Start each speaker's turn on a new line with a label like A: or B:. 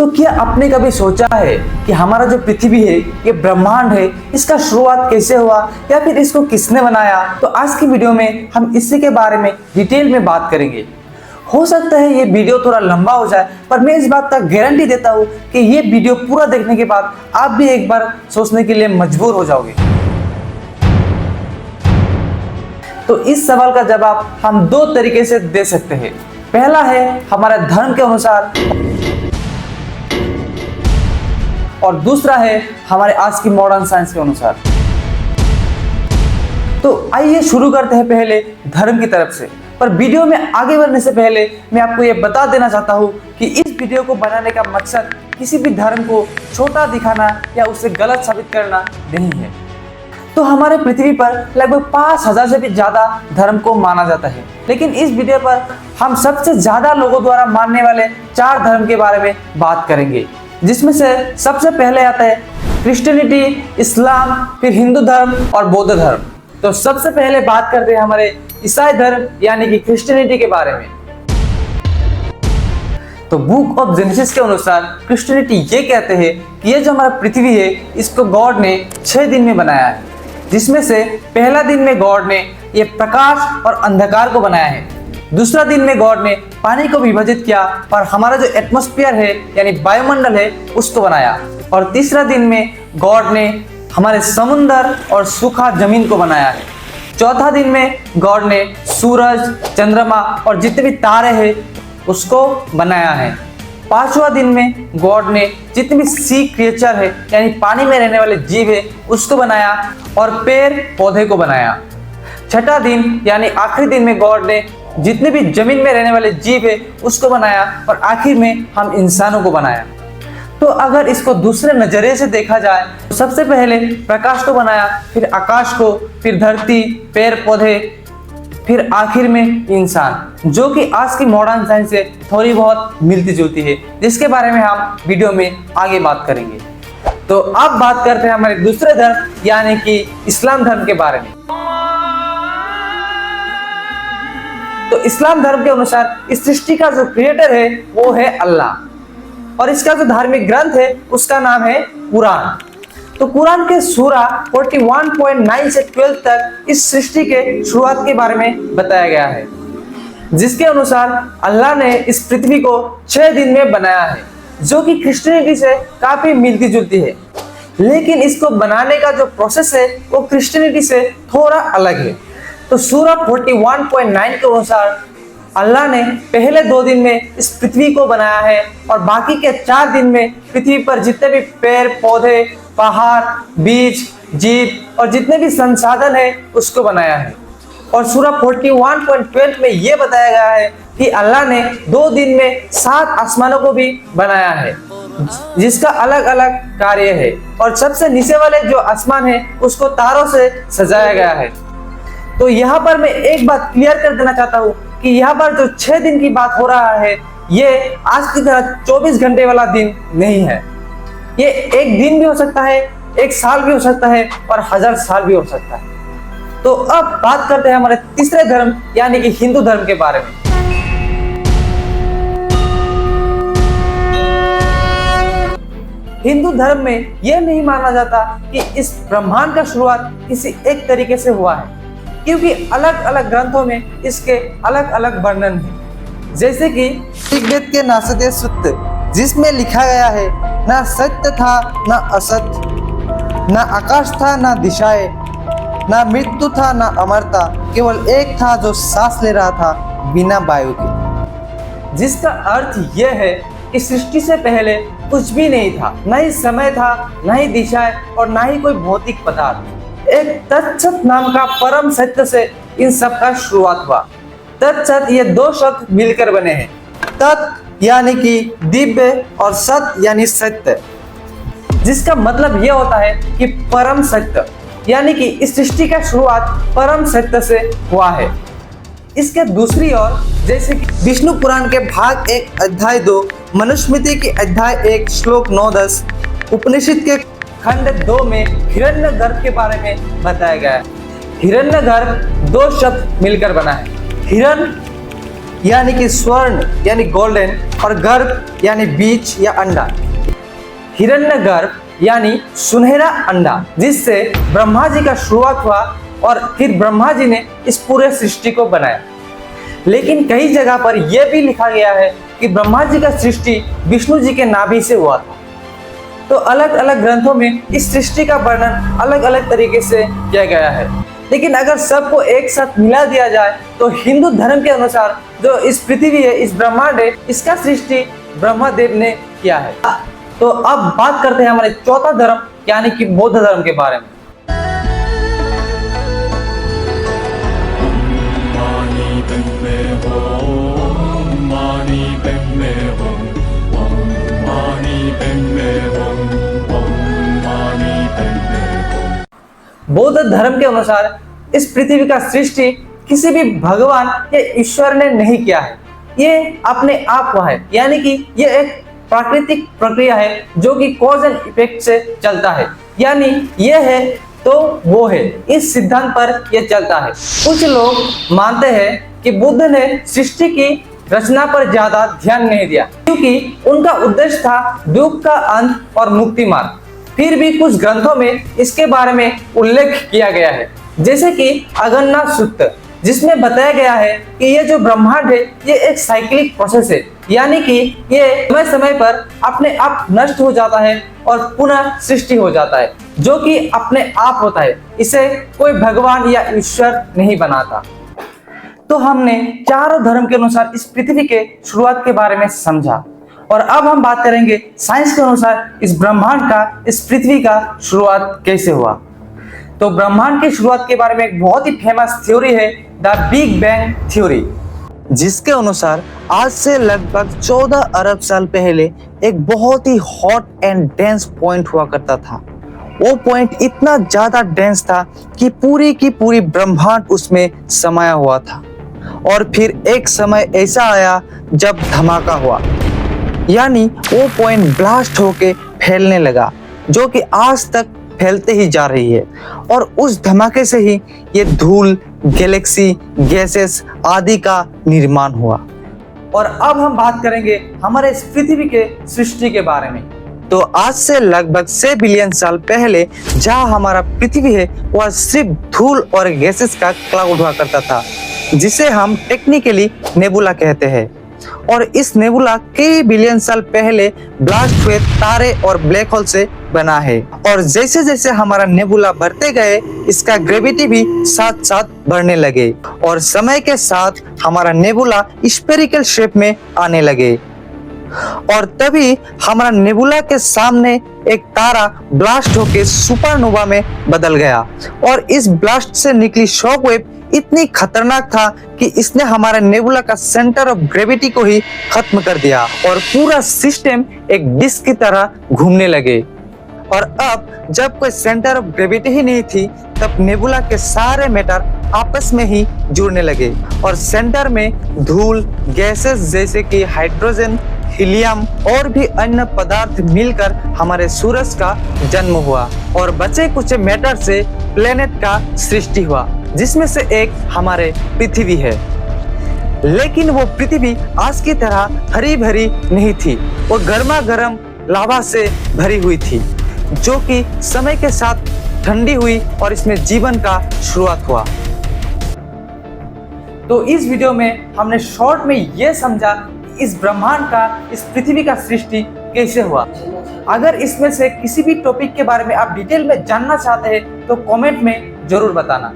A: तो क्या आपने कभी सोचा है कि हमारा जो पृथ्वी है, ये ब्रह्मांड है, इसका शुरुआत कैसे हुआ या फिर इसको किसने बनाया? तो आज की वीडियो में हम इसी के बारे में डिटेल में बात करेंगे। हो सकता है ये वीडियो थोड़ा लंबा हो जाए, पर मैं इस बात का गारंटी देता हूँ कि ये वीडियो पूरा देखने के बाद आप भी एक बार सोचने के लिए मजबूर हो जाओगे। तो इस सवाल का जवाब हम दो तरीके से दे सकते हैं। पहला है हमारे धर्म के अनुसार और दूसरा है हमारे आज की मॉडर्न साइंस के अनुसार। तो आइए शुरू करते हैं पहले धर्म की तरफ से। पर वीडियो में आगे बढ़ने से पहले मैं आपको यह बता देना चाहता हूँ कि इस वीडियो को बनाने का मकसद किसी भी धर्म को छोटा दिखाना या उसे गलत साबित करना नहीं है। तो हमारे पृथ्वी पर लगभग 5000 से भी ज्यादा धर्म को माना जाता है, लेकिन इस वीडियो पर हम सबसे ज्यादा लोगों द्वारा मानने वाले 4 धर्म के बारे में बात करेंगे, जिसमें से सबसे पहले आता है क्रिश्चियनिटी, इस्लाम, फिर हिंदू धर्म और बौद्ध धर्म। तो सबसे पहले बात करते हैं हमारे ईसाई धर्म यानी कि क्रिश्चियनिटी के बारे में। तो बुक ऑफ जेनेसिस के अनुसार क्रिश्चियनिटी ये कहते हैं कि ये जो हमारा पृथ्वी है, इसको गॉड ने 6 दिन में बनाया है, जिसमें से पहला दिन में गॉड ने ये प्रकाश और अंधकार को बनाया है, दूसरा दिन में गॉड ने पानी को विभाजित किया और हमारा जो एटमॉस्फेयर है यानी वायुमंडल है उसको बनाया, और तीसरा दिन में गॉड ने हमारे समुंदर और सूखा जमीन को बनाया है, चौथा दिन में गॉड ने सूरज, चंद्रमा और जितने भी तारे हैं उसको बनाया है, पांचवा दिन में गॉड ने जितने भी सी क्रिएचर है यानी पानी में रहने वाले जीव है उसको बनाया और पेड़ पौधे को बनाया, छठा दिन यानी आखिरी दिन में गॉड ने जितने भी जमीन में रहने वाले जीव है उसको बनाया और आखिर में हम इंसानों को बनाया। तो अगर इसको दूसरे नजरिए से देखा जाए तो सबसे पहले प्रकाश को बनाया, फिर आकाश को, फिर धरती, पेड़ पौधे, फिर आखिर में इंसान, जो कि आज की मॉडर्न साइंस से थोड़ी बहुत मिलती जुलती है, जिसके बारे में हम वीडियो में आगे बात करेंगे। तो अब बात करते हैं हमारे दूसरे धर्म यानी कि इस्लाम धर्म के बारे में। तो इस्लाम धर्म के अनुसार इस सृष्टि का जो क्रिएटर है वो है अल्लाह, और इसका जो धार्मिक ग्रंथ है उसका नाम है कुरान। तो कुरान के सूरा 41.9 से 12 तक इस सृष्टि के शुरुआत के बारे में बताया गया है, जिसके अनुसार अल्लाह ने इस पृथ्वी को 6 दिन में बनाया है, जो कि क्रिश्चियनिटी से काफी मिलती जुलती है, लेकिन इसको बनाने का जो प्रोसेस है वो क्रिश्चियनिटी से थोड़ा अलग है। तो सूरा 41.9 के अनुसार अल्लाह ने पहले 2 दिन में इस पृथ्वी को बनाया है और बाकी के 4 दिन में पृथ्वी पर जितने भी पेड़ पौधे, पहाड़, बीज, जीव और जितने भी संसाधन है उसको बनाया है। और सूरा 41.12 में ये बताया गया है कि अल्लाह ने 2 दिन में 7 आसमानों को भी बनाया है, जिसका अलग अलग कार्य है, और सबसे नीचे वाले जो आसमान है उसको तारों से सजाया गया है। तो यहाँ पर मैं एक बात क्लियर कर देना चाहता हूँ कि यहाँ पर जो 6 दिन की बात हो रहा है ये आज की तरह 24 घंटे वाला दिन नहीं है। ये एक दिन भी हो सकता है, 1 साल भी हो सकता है और 1000 साल भी हो सकता है। तो अब बात करते हैं हमारे तीसरे धर्म यानी कि हिंदू धर्म के बारे में। हिंदू धर्म में यह नहीं माना जाता कि इस ब्रह्मांड का शुरुआत किसी एक तरीके से हुआ है, क्योंकि अलग अलग ग्रंथों में इसके अलग अलग वर्णन है। जैसे कि ऋग्वेद के नासते सूक्त, जिसमें लिखा गया है ना सत्य था ना असत्य, ना आकाश था ना दिशाएं, ना मृत्यु था ना अमरता, केवल एक था जो सांस ले रहा था बिना वायु के। जिसका अर्थ यह है कि सृष्टि से पहले कुछ भी नहीं था, ना ही समय था, ना ही दिशाएं और ना ही कोई भौतिक पदार्थ। एक तत्सत नाम का परम सत्य से इन सब का शुरुआत हुआ। तत्सत ये 2 शब्द मिलकर बने हैं, तत् यानी कि दिव्य और सत यानी सत्य, जिसका मतलब यह होता है कि परम सत्य, यानी कि इस सृष्टि का शुरुआत परम सत्य से हुआ है। इसके दूसरी ओर जैसे कि विष्णु पुराण के भाग 1 अध्याय 2, मनुस्मृति के अध्याय 1 श्लोक 9-10, उपनिषद के खंड 2 में हिरण्यगर्भ के बारे में बताया गया है। हिरण्यगर्भ 2 शब्द मिलकर बना है, हिरण यानी कि स्वर्ण यानी गोल्डन, और गर्भ यानी बीज या अंडा। हिरण्यगर्भ यानी सुनहरा अंडा, जिससे ब्रह्मा जी का शुरुआत हुआ और फिर ब्रह्मा जी ने इस पूरे सृष्टि को बनाया। लेकिन कई जगह पर यह भी लिखा गया है कि ब्रह्मा जी का सृष्टि विष्णु जी के नाभि से हुआ था। तो अलग अलग ग्रंथों में इस सृष्टि का वर्णन अलग अलग तरीके से किया गया है। लेकिन अगर सबको एक साथ मिला दिया जाए तो हिंदू धर्म के अनुसार जो इस पृथ्वी है, इस ब्रह्मांड है, इसका सृष्टि ब्रह्मदेव ने किया है। तो अब बात करते हैं हमारे चौथा धर्म यानी कि बौद्ध धर्म के बारे में। बौद्ध धर्म के अनुसार इस पृथ्वी का सृष्टि किसी भी भगवान या ईश्वर ने नहीं किया है, ये अपने आप हुआ है। यानी कि ये एक प्राकृतिक प्रक्रिया है जो कि कॉज एंड इफेक्ट से चलता है, यानी ये है तो वो है, इस सिद्धांत पर ये चलता है। कुछ लोग मानते हैं कि बुद्ध ने सृष्टि की रचना पर ज्यादा ध्यान नहीं दिया, क्योंकि उनका उद्देश्य था दुख का अंत और मुक्ति मार्ग। फिर भी कुछ ग्रंथों में इसके बारे में उल्लेख किया गया है, जैसे कि अगन्ना सूत्र, जिसमें बताया गया है कि ये जो ब्रह्मांड है ये एक साइक्लिक प्रोसेस है, यानी कि ये समय समय पर अपने आप नष्ट हो जाता है और पुनः सृष्टि हो जाता है, जो कि अपने आप होता है। इसे कोई भगवान या ईश्वर नहीं बनाता। तो हमने चारों धर्म के अनुसार इस पृथ्वी के शुरुआत के बारे में समझा, और अब हम बात करेंगे साइंस के अनुसार इस ब्रह्मांड का, इस पृथ्वी का शुरुआत कैसे हुआ। तो ब्रह्मांड की शुरुआत के बारे में एक बहुत ही फेमस थ्योरी है, द बिग बैंग थ्योरी, जिसके अनुसार आज से लगभग 14 अरब साल पहले एक बहुत ही हॉट एंड डेंस पॉइंट हुआ करता था। वो पॉइंट इतना ज्यादा डेंस था कि पूरी की पूरी ब्रह्मांड उसमें समाया हुआ था। और फिर एक समय ऐसा आया जब धमाका हुआ, यानी वो पॉइंट ब्लास्ट होके फैलने लगा, जो कि आज तक फैलते ही जा रही है। और उस धमाके से ही ये धूल, गैलेक्सी, गैसेस आदि का निर्माण हुआ। और अब हम बात करेंगे हमारे इस पृथ्वी के सृष्टि के बारे में। तो आज से लगभग 6 बिलियन साल पहले जहाँ हमारा पृथ्वी है वह सिर्फ धूल और गैसेस का क्लाउड हुआ करता था, जिसे हम टेक्निकली नेबुला कहते हैं। और इस नेबुला कई बिलियन साल पहले ब्लास्ट हुए तारे और ब्लैक होल से बना है। और जैसे जैसे हमारा नेबुला बढ़ते गए, इसका ग्रेविटी भी साथ साथ बढ़ने लगे, और समय के साथ हमारा नेबुला स्फेरिकल शेप में आने लगे। और तभी हमारा नेबुला के सामने एक तारा ब्लास्ट होके सुपरनोवा में बदल गया, और इस ब्लास्ट से निकली शॉकवेव इतनी खतरनाक था कि इसने हमारे नेबुला का सेंटर ऑफ ग्रेविटी को ही खत्म कर दिया, और पूरा सिस्टम एक डिस्क की तरह घूमने लगे। और अब जब कोई सेंटर ऑफ ग्रेविटी ही नहीं थी, तब नेबुला के सारे मैटर आपस में ही जुड़ने लगे, और सेंटर में धूल, गैसेस जैसे कि हाइड्रोजन, हीलियम और भी अन्य पदार्थ मिलकर हमारे सूरज का जन्म हुआ, और बचे कुछ मैटर से प्लेनेट का सृष्टि हुआ, जिसमें से एक हमारे पृथ्वी है। लेकिन वो पृथ्वी आज की तरह हरी भरी नहीं थी, वो गर्मा गर्म लावा से भरी हुई थी, जो कि समय के साथ ठंडी हुई और इसमें जीवन का शुरुआत हुआ। तो इस वीडियो में हमने शॉर्ट में ये समझा कि इस ब्रह्मांड का, इस पृथ्वी का सृष्टि कैसे हुआ। अगर इसमें से किसी भी टॉपिक के बारे में आप डिटेल में जानना चाहते हैं तो कमेंट में जरूर बताना।